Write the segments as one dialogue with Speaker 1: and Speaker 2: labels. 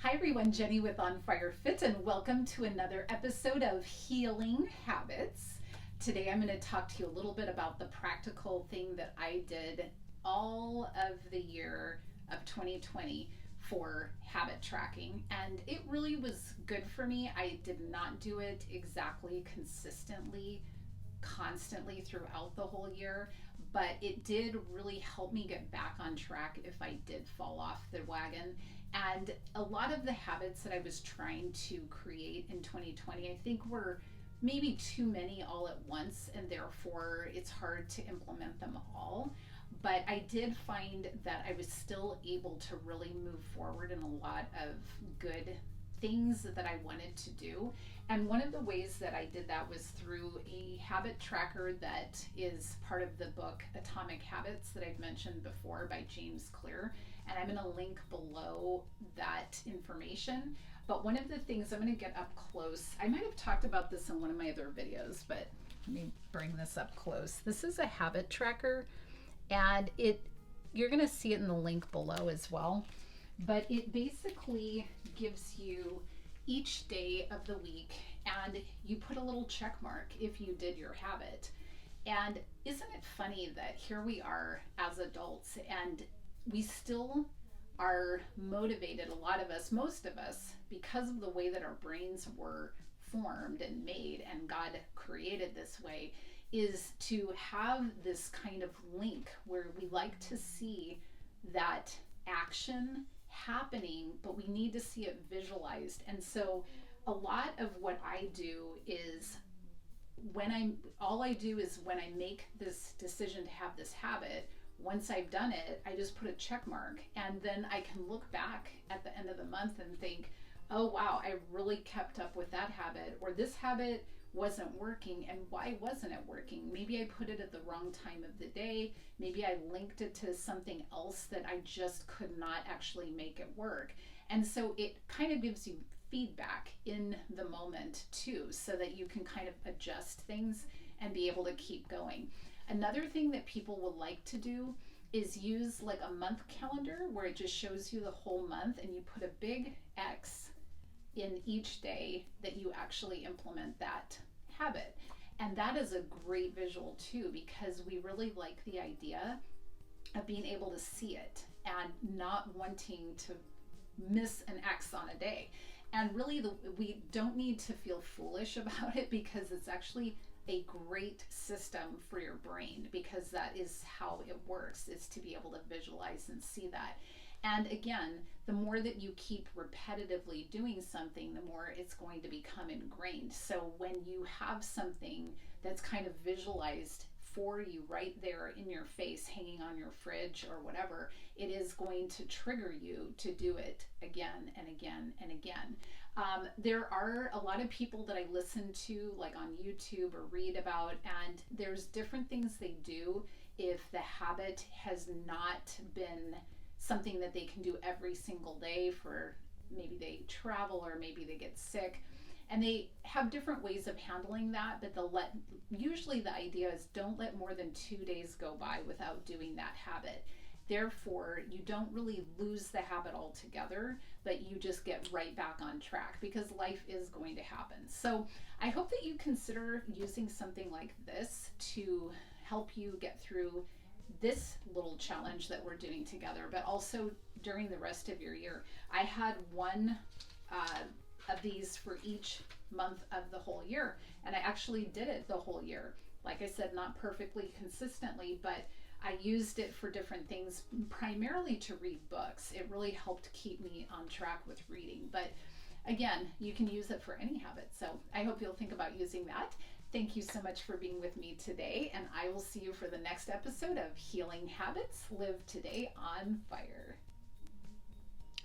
Speaker 1: Hi everyone, Jenny with On Fire Fit, and welcome to another episode of Healing Habits. Today I'm going to talk to you a little bit about the practical thing that I did all of the year of 2020 for habit tracking, and it really was good for me. I did not do it exactly consistently, constantly throughout the whole year, but it did really help me get back on track if I did fall off the wagon. And a lot of the habits that I was trying to create in 2020, I think were maybe too many all at once, and therefore it's hard to implement them all. But I did find that I was still able to really move forward in a lot of good things that I wanted to do. And one of the ways that I did that was through a habit tracker that is part of the book Atomic Habits that I've mentioned before by James Clear. And I'm going to link below that information. But one of the things, I'm going to get up close. I might have talked about this in one of my other videos, but let me bring this up close. This is a habit tracker, and you're going to see it in the link below as well. But it basically gives you each day of the week, and you put a little check mark if you did your habit. And isn't it funny that here we are as adults, and we still are motivated, a lot of us, most of us, because of the way that our brains were formed and made and God created this way, is to have this kind of link where we like to see that action happening, but we need to see it visualized. And so a lot of what I do is when I make this decision to have this habit, once I've done it, I just put a check mark, and then I can look back at the end of the month and think, oh wow, I really kept up with that habit, or this habit wasn't working, and why wasn't it working? Maybe I put it at the wrong time of the day. Maybe I linked it to something else that I just could not actually make it work. And so it kind of gives you feedback in the moment too, so that you can kind of adjust things and be able to keep going. Another thing that people will like to do is use like a month calendar where it just shows you the whole month, and you put a big X in each day that you actually implement that habit. And that is a great visual too, because we really like the idea of being able to see it and not wanting to miss an X on a day. And really we don't need to feel foolish about it, because it's actually a great system for your brain, because that is how it works, is to be able to visualize and see that. And again, the more that you keep repetitively doing something, the more it's going to become ingrained. So when you have something that's kind of visualized for you right there in your face, hanging on your fridge or whatever, it is going to trigger you to do it again and again and again. There are a lot of people that I listen to, like on YouTube or read about, and there's different things they do if the habit has not been something that they can do every single day, for maybe they travel or maybe they get sick. And they have different ways of handling that, but usually the idea is don't let more than 2 days go by without doing that habit. Therefore, you don't really lose the habit altogether, but you just get right back on track, because life is going to happen. So I hope that you consider using something like this to help you get through this little challenge that we're doing together, but also during the rest of your year. I had one of these for each month of the whole year, and I actually did it the whole year. Like I said, not perfectly consistently, but I used it for different things, primarily to read books. It really helped keep me on track with reading. But again, you can use it for any habit. So I hope you'll think about using that. Thank you so much for being with me today, and I will see you for the next episode of Healing Habits. Live today on fire.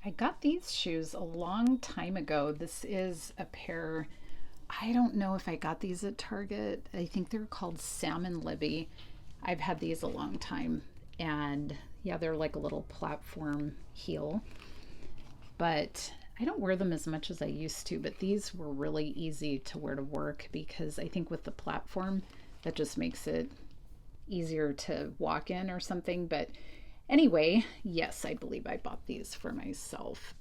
Speaker 1: I got these shoes a long time ago. This is a pair, I don't know if I got these at Target. I think they're called Salmon Libby. I've had these a long time, and yeah, they're like a little platform heel, but I don't wear them as much as I used to. But these were really easy to wear to work, because I think with the platform, that just makes it easier to walk in or something. But anyway, yes, I believe I bought these for myself.